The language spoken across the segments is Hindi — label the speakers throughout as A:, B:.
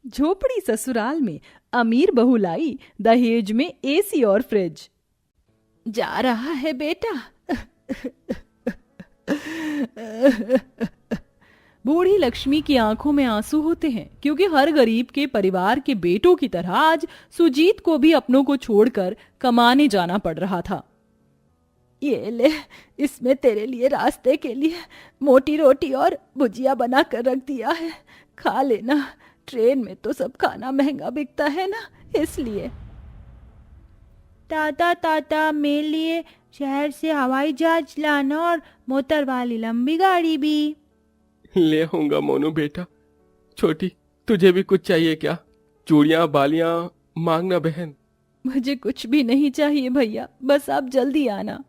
A: झोपड़ी ससुराल में अमीर बहू लाई दहेज में एसी और फ्रिज। जा रहा है बेटा। बूढ़ी लक्ष्मी की आंखों में आंसू होते हैं, क्योंकि हर गरीब के परिवार के बेटों की तरह आज सुजीत को भी अपनों को छोड़कर कमाने जाना पड़ रहा था। ये ले, इसमें तेरे लिए रास्ते के लिए मोटी रोटी और भुजिया बना कर रख दिया है, खा लेना। ट्रेन में तो सब खाना महंगा बिकता है ना, इसलिए। ताता मेरे लिए शहर से हवाई जहाज लाना और मोटर वाली लंबी गाड़ी भी।
B: ले आऊंगा मोनू बेटा। छोटी, तुझे भी कुछ चाहिए क्या? चूड़ियां बालियां मांगना बहन।
A: मुझे कुछ भी नहीं चाहिए भैया, बस आप जल्दी आना।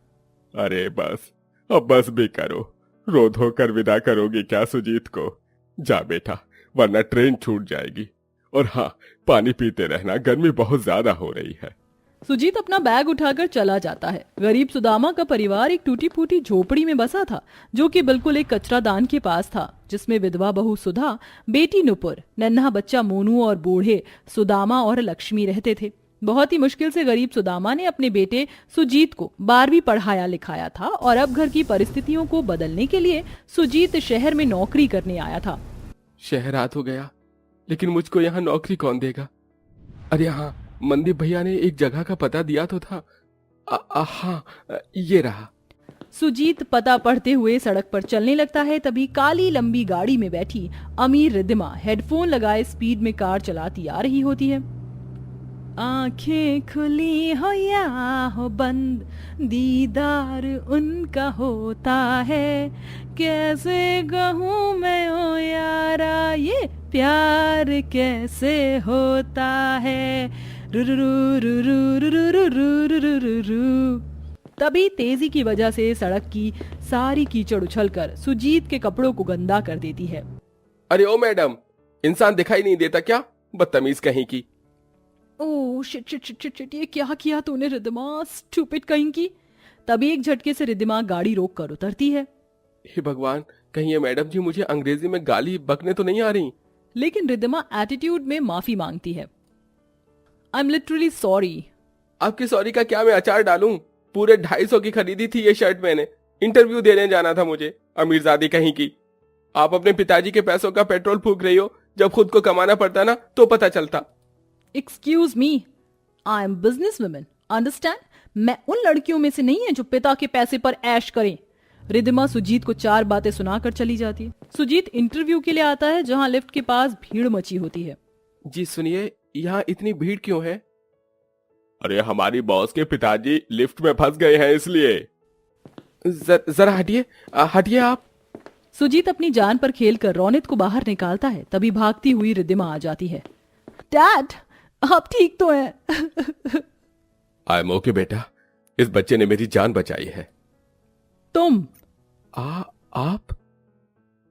B: अरे बस, अब बस भी करो। रो धो कर विदा करोगी क्या सुजीत को? जा बेटा, वरना ट्रेन छूट जाएगी। और हाँ, पानी पीते रहना, गर्मी बहुत ज्यादा हो रही है।
A: सुजीत अपना बैग उठाकर चला जाता है। गरीब सुदामा का परिवार एक टूटी फूटी झोपड़ी में बसा था, जो कि बिल्कुल एक कचरादान के पास था, जिसमें विधवा बहू सुधा, बेटी नुपुर, नन्हा बच्चा मोनू और बूढ़े सुदामा और लक्ष्मी रहते थे। बहुत ही मुश्किल से गरीब सुदामा ने अपने बेटे सुजीत को 12वीं पढ़ाया लिखाया था और अब घर की परिस्थितियों को बदलने के लिए सुजीत शहर में नौकरी करने आया था।
B: शहर आ तो गया, लेकिन मुझको यहाँ नौकरी कौन देगा? अरे हाँ, मनदीप भैया ने एक जगह का पता दिया तो था। हाँ, ये रहा।
A: सुजीत पता पढ़ते हुए सड़क पर चलने लगता है। तभी काली लंबी गाड़ी में बैठी अमीर रिद्धिमा हेडफोन लगाए स्पीड में कार चलाती आ रही होती है। आंखें खुली हो या हो बंद, दीदार उनका होता है। कैसे कहूँ मैं ओ यारा, ये प्यार कैसे होता है। तभी तेजी की वजह से सड़क की सारी कीचड़ उछलकर सुजीत के कपड़ों को गंदा कर देती है।
B: अरे ओ मैडम, इंसान दिखाई नहीं देता क्या? बदतमीज कहीं की।
A: Oh shit shit shit shit shit, ये क्या किया तूने रिद्धिमा, स्टूपिड कहीं की। तभी एक झटके से रिद्धिमा गाड़ी रोक कर उतरती है।
B: हे भगवान, कहीं ये मैडम जी मुझे अंग्रेजी में गाली बकने तो नहीं आ रही?
A: लेकिन रिद्धिमा एटीट्यूड में माफी मांगती है। I am literally sorry.
B: आपकी सॉरी का क्या मैं अचार डालूं? पूरे 250 की खरीदी थी ये शर्ट मैंने। इंटरव्यू देने जाना था मुझे, अमीरजादी कहीं की। आप अपने पिताजी के पैसों का पेट्रोल फूंक रही हो, जब खुद को कमाना पड़ता ना तो पता चलता।
A: Excuse me, I am business women, understand? मैं उन लड़कियों में से नहीं है जो पिता के पैसे पर ऐश करें। रिद्धिमा सुजीत को 4 बातें सुनाकर चली जाती है। सुजीत इंटरव्यू के लिए आता है, जहां लिफ्ट के पास भीड़ मची होती है।
B: जी सुनिए, यहाँ इतनी भीड़ क्यों है? अरे हमारी बॉस के पिताजी लिफ्ट में फंस गए हैं, इसलिए। जरा हटिए, हटिए आप।
A: सुजीत अपनी जान पर खेलकर रौनित को बाहर निकालता है। तभी भागती हुई रिद्धिमा आ जाती है। डैड, आप ठीक तो हैं?
B: आई एम ओके बेटा, इस बच्चे ने मेरी जान बचाई है।
A: तुम?
B: आप?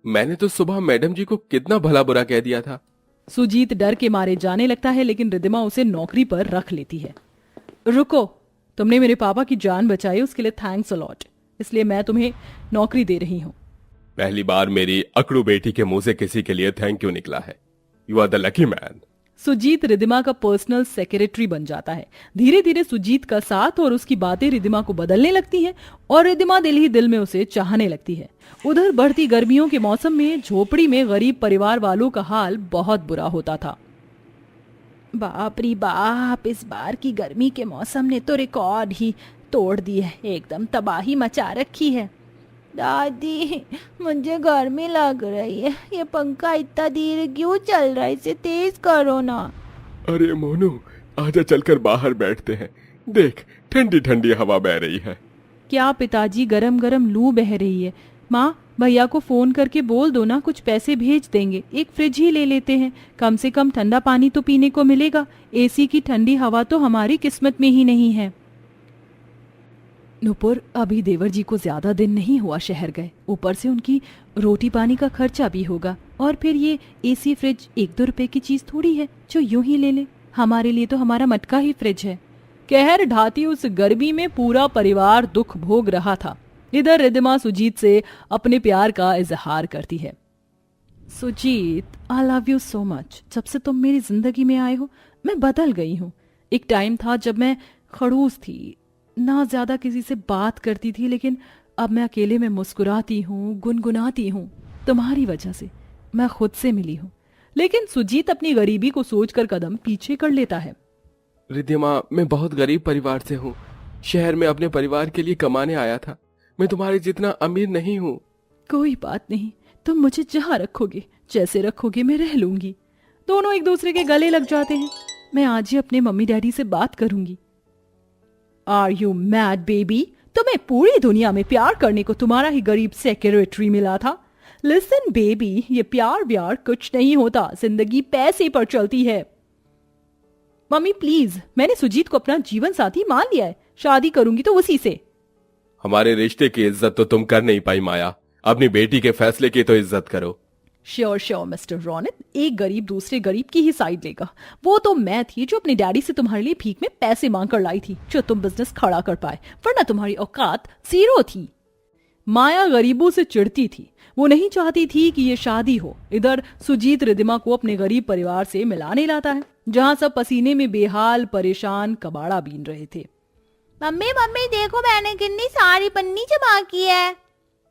B: मैंने तो सुबह मैडम जी को कितना भला बुरा कह दिया था।
A: सुजीत डर के मारे जाने लगता है, लेकिन रिद्धिमा उसे नौकरी पर रख लेती है। रुको, तुमने मेरे पापा की जान बचाई, उसके लिए थैंक्स अ लॉट, इसलिए मैं तुम्हें नौकरी दे रही हूँ।
B: पहली बार मेरी अकड़ू बेटी के मुंह से किसी के लिए थैंक यू निकला है। You are the lucky man.
A: Sujit Riddhima का पर्सनल सेक्रेटरी बन जाता है। धीरे धीरे सुजीत का साथ और उसकी बातें रिद्धिमा को बदलने लगती हैं और रिद्धिमा दिल ही दिल में उसे चाहने लगती है। उधर बढ़ती गर्मियों के मौसम में झोपड़ी में गरीब परिवार वालों का हाल बहुत बुरा होता था। बाप रे बाप, इस बार की गर्मी के मौसम ने तो रिकॉर्ड ही तोड़ दी है, एकदम तबाही मचा रखी है। दादी, मुझे गर्मी लग रही है, ये पंखा इतना धीरे क्यों चल रहा है, इसे तेज करो ना।
B: अरे मोनू, आजा चलकर बाहर बैठते हैं, देख ठंडी ठंडी हवा बह रही है।
A: क्या पिताजी, गरम गरम लू बह रही है। माँ, भैया को फोन करके बोल दो ना, कुछ पैसे भेज देंगे, एक फ्रिज ही ले लेते हैं, कम से कम ठंडा पानी तो पीने को मिलेगा। एसी की ठंडी हवा तो हमारी किस्मत में ही नहीं है। नुपुर, अभी देवर जी को ज्यादा दिन नहीं हुआ शहर गए, ऊपर से उनकी रोटी पानी का खर्चा भी होगा, और फिर ये एसी फ्रिज 1-2 रुपए की चीज थोड़ी है जो यूं ही ले ले। हमारे लिए तो हमारा मटका ही फ्रिज है। कहर ढाती उस गर्मी में पूरा परिवार दुख भोग रहा था। इधर रिद्धिमा सुजीत से अपने प्यार का इजहार करती है। Sujit, I love you so much. जब से तुम मेरी जिंदगी में आए हो मैं बदल गई हूँ। एक टाइम था जब मैं खड़ूस थी, ना ज्यादा किसी से बात करती थी, लेकिन अब मैं अकेले में मुस्कुराती हूँ, गुनगुनाती हूँ। तुम्हारी वजह से मैं खुद से मिली हूँ। लेकिन सुजीत अपनी गरीबी को सोचकर कदम पीछे कर लेता है।
B: रिद्धिमा, मैं बहुत गरीब परिवार से हूँ। शहर में अपने परिवार के लिए कमाने आया था। मैं तुम्हारे जितना अमीर नहीं हूँ।
A: कोई बात नहीं, तुम मुझे जहाँ रखोगे, जैसे रखोगे मैं रह लूंगी। दोनों एक दूसरे के गले लग जाते हैं। मैं आज ही अपने मम्मी डैडी से बात करूंगी। Are you mad baby? तुम्हें पूरी दुनिया में प्यार करने को तुम्हारा ही गरीब सेक्रेटरी मिला था। लिसन बेबी, ये प्यार व्यार कुछ नहीं होता। जिंदगी पैसे पर चलती है। मम्मी प्लीज, मैंने सुजीत को अपना जीवन साथी मान लिया है। शादी करूंगी तो उसी से।
B: हमारे रिश्ते की इज्जत तो तुम कर नहीं पाई माया। अपनी बेटी के फैसले की तो इज्जत करो।
A: श्योर श्योर मिस्टर रोनित, एक गरीब दूसरे गरीब की ही साइड लेगा। वो तो मैं थी जो अपने डैडी से तुम्हारे लिए भीख में पैसे मांग कर लाई थी, जो तुम बिजनेस खड़ा कर पाए, वरना तुम्हारी औकात जीरो थी। माया गरीबों से चिढ़ती थी। वो नहीं चाहती थी कि ये शादी हो। इधर सुजीत रिद्धिमा को अपने गरीब परिवार से मिलाने लाता है, जहां सब पसीने में बेहाल परेशान कबाड़ा बीन रहे थे।
C: मम्मी मम्मी देखो, मैंने कितनी सारी पन्नी जमा की है।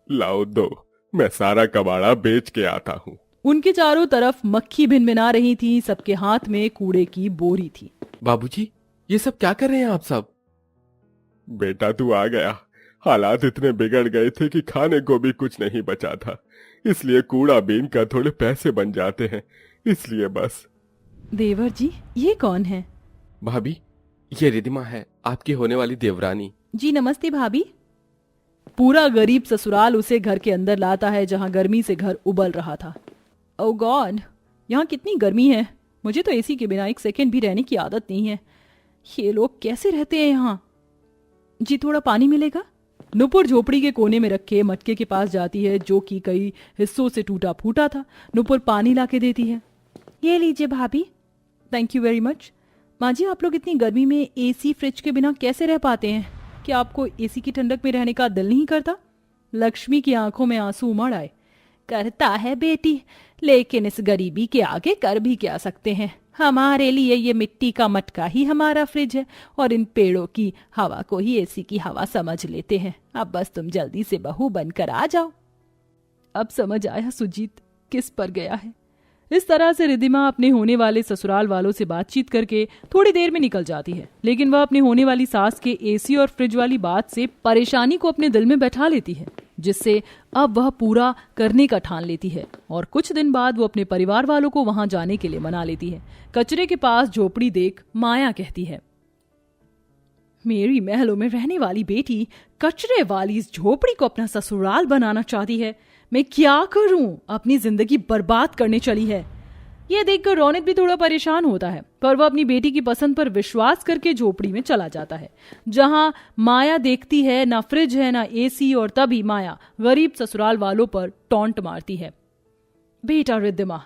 B: लाओ दो, मैं सारा कबाड़ा बेच के आता हूँ।
A: उनके चारों तरफ मक्खी भिनभिना रही थी। सबके हाथ में कूड़े की बोरी थी।
B: बाबूजी, ये सब क्या कर रहे हैं आप सब? बेटा तू आ गया। हालात इतने बिगड़ गए थे कि खाने को भी कुछ नहीं बचा था, इसलिए कूड़ा बीन कर थोड़े पैसे बन जाते हैं, इसलिए बस।
A: देवर जी, ये कौन है?
B: भाभी, ये रिद्धिमा है, आपकी होने वाली देवरानी।
A: जी नमस्ते भाभी। पूरा गरीब ससुराल उसे घर के अंदर लाता है, जहां गर्मी से घर उबल रहा था। ओह गॉड, यहाँ कितनी गर्मी है। मुझे तो एसी के बिना एक सेकंड भी रहने की आदत नहीं है। ये लोग कैसे रहते हैं यहाँ? जी थोड़ा पानी मिलेगा? नुपुर झोपड़ी के कोने में रखे मटके के पास जाती है, जो कि कई हिस्सों से टूटा फूटा था। नुपुर पानी लाके देती है। ये लीजिए भाभी। Thank you very much. माँ जी, आप लोग इतनी गर्मी में एसी फ्रिज के बिना कैसे रह पाते हैं? क्या आपको एसी की ठंडक में रहने का दिल नहीं करता? लक्ष्मी की आंखों में आंसू उमड़ आए। करता है बेटी, लेकिन इस गरीबी के आगे कर भी क्या सकते हैं। हमारे लिए ये मिट्टी का मटका ही हमारा फ्रिज है, और इन पेड़ों की हवा को ही एसी की हवा समझ लेते हैं। अब बस तुम जल्दी से बहू बनकर आ जाओ। अब समझ आया सुजीत किस पर गया है। इस तरह से रिद्धिमा अपने होने वाले ससुराल वालों से बातचीत करके थोड़ी देर में निकल जाती है, लेकिन वह अपने होने वाली सास के एसी और फ्रिज वाली बात से परेशानी को अपने दिल में बैठा लेती है, जिससे अब वह पूरा करने का ठान लेती है। और कुछ दिन बाद वो अपने परिवार वालों को वहां जाने के लिए मना लेती है। कचरे के पास झोपड़ी देख माया कहती है, मेरी महलों में रहने वाली बेटी कचरे वाली इस झोपड़ी को अपना ससुराल बनाना चाहती है। मैं क्या करूं? अपनी जिंदगी बर्बाद करने चली है। यह देखकर रौनक भी थोड़ा परेशान होता है, पर वह अपनी बेटी की पसंद पर विश्वास करके झोपड़ी में चला जाता है, जहां माया देखती है ना फ्रिज है ना एसी। और तभी माया गरीब ससुराल वालों पर टॉन्ट मारती है। बेटा रिद्धिमा,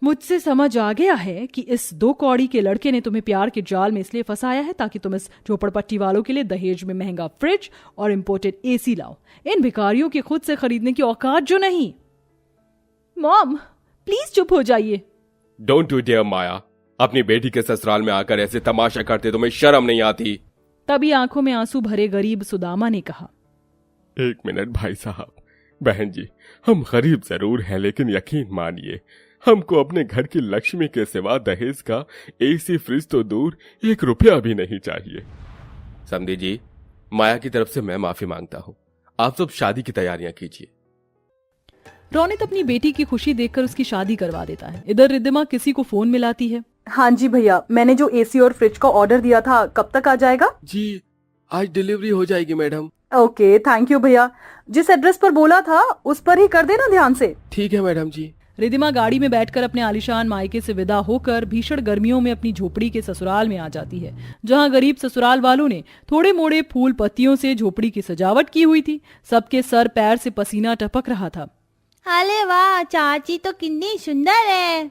A: मुझसे समझ आ गया है कि इस 2 कौड़ी के लड़के ने तुम्हें प्यार के जाल में इसलिए फंसाया है ताकि तुम इस झोपड़पट्टी वालों के लिए दहेज में महंगा फ्रिज और इंपोर्टेड एसी लाओ। इन भिखारियों की खुद से खरीदने की औकात जो नहीं। मॉम प्लीज चुप हो जाइए।
B: डोंट यू डेयर माया, अपनी बेटी के ससुराल में आकर ऐसे तमाशा करते तुम्हें शर्म नहीं आती?
A: तभी आंखों में आंसू भरे गरीब सुदामा ने कहा,
B: 1 मिनट भाई साहब। बहन जी, हम गरीब जरूर हैं, लेकिन यकीन मानिए, हमको अपने घर की लक्ष्मी के सिवा दहेज का एसी फ्रिज तो दूर 1 रुपया भी नहीं चाहिए। समधी जी, माया की तरफ से मैं माफी मांगता हूँ। आप सब शादी की तैयारियां कीजिए।
A: रौनक अपनी बेटी की खुशी देखकर उसकी शादी करवा देता है। इधर रिद्धिमा किसी को फोन मिलाती है।
D: हाँ जी भैया, मैंने जो एसी और फ्रिज का ऑर्डर दिया था कब तक आ जाएगा?
B: जी, आज डिलीवरी हो जाएगी मैडम।
D: ओके, थैंक यू भैया। जिस एड्रेस पर बोला था उस पर ही कर देना ध्यान से।
B: ठीक है मैडम जी।
A: रिद्धिमा गाड़ी में बैठकर अपने आलिशान मायके से विदा होकर भीषण गर्मियों में अपनी झोपड़ी के ससुराल में आ जाती है, जहां गरीब ससुराल वालों ने थोड़े मोड़े फूल पत्तियों से झोपड़ी की सजावट की हुई थी। सबके सर पैर से पसीना टपक रहा था।
C: अरे वाह, चाची तो कितनी सुंदर है।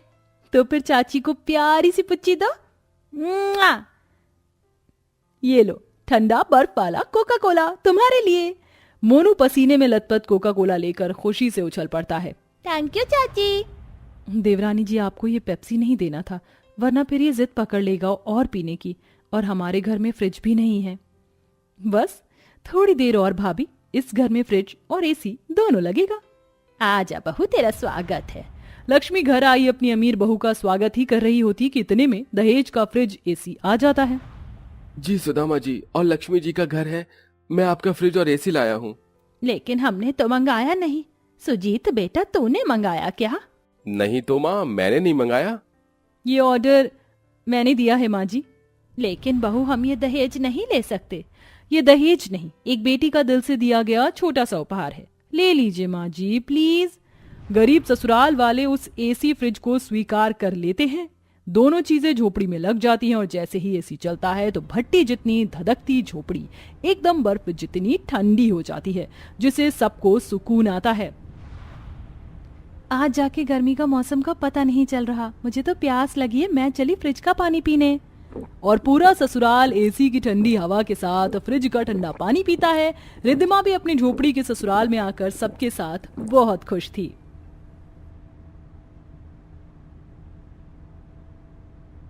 A: तो फिर चाची को प्यारी सी पुच्ची दो।
C: मुआ।
A: ये लो ठंडा बर्फ वाला कोका कोला तुम्हारे लिए। मोनू पसीने में लथपथ कोका कोला लेकर खुशी से उछल पड़ता है।
C: थैंक यू चाची।
A: देवरानी जी, आपको ये पेप्सी नहीं देना था, वरना फिर ये जिद पकड़ लेगा और पीने की, और हमारे घर में फ्रिज भी नहीं है। बस थोड़ी देर और भाभी, इस घर में फ्रिज और एसी दोनों लगेगा। आजा बहू, तेरा स्वागत है। लक्ष्मी घर आई अपनी अमीर बहू का स्वागत ही कर रही होती कि इतने में दहेज का फ्रिज एसी आ जाता है।
B: जी सुदामा जी और लक्ष्मी जी का घर है, मैं आपका फ्रिज और एसी लाया हूँ।
C: लेकिन हमने तो मंगाया नहीं। सुजीत बेटा, तूने मंगाया क्या?
B: नहीं तो माँ, मैंने नहीं मंगाया।
A: ये ऑर्डर मैंने दिया है माँ जी।
C: लेकिन बहू, हम ये दहेज नहीं ले सकते।
A: ये दहेज नहीं, एक बेटी का दिल से दिया गया छोटा सा उपहार है। ले लीजिए माँ जी प्लीज। गरीब ससुराल वाले उस एसी फ्रिज को स्वीकार कर लेते हैं। दोनों चीजें झोपड़ी में लग जाती हैं और जैसे ही एसी चलता है तो भट्टी जितनी धधकती झोपड़ी एकदम बर्फ जितनी ठंडी हो जाती है, जिससे सबको सुकून आता है। आज जाके गर्मी का मौसम का पता नहीं चल रहा, मुझे तो प्यास लगी है, मैं चली फ्रिज का पानी पीने। और पूरा ससुराल एसी की ठंडी हवा के साथ फ्रिज का ठंडा पानी पीता है। रिद्धिमा भी अपनी झोपड़ी के ससुराल में आकर सबके साथ बहुत खुश थी।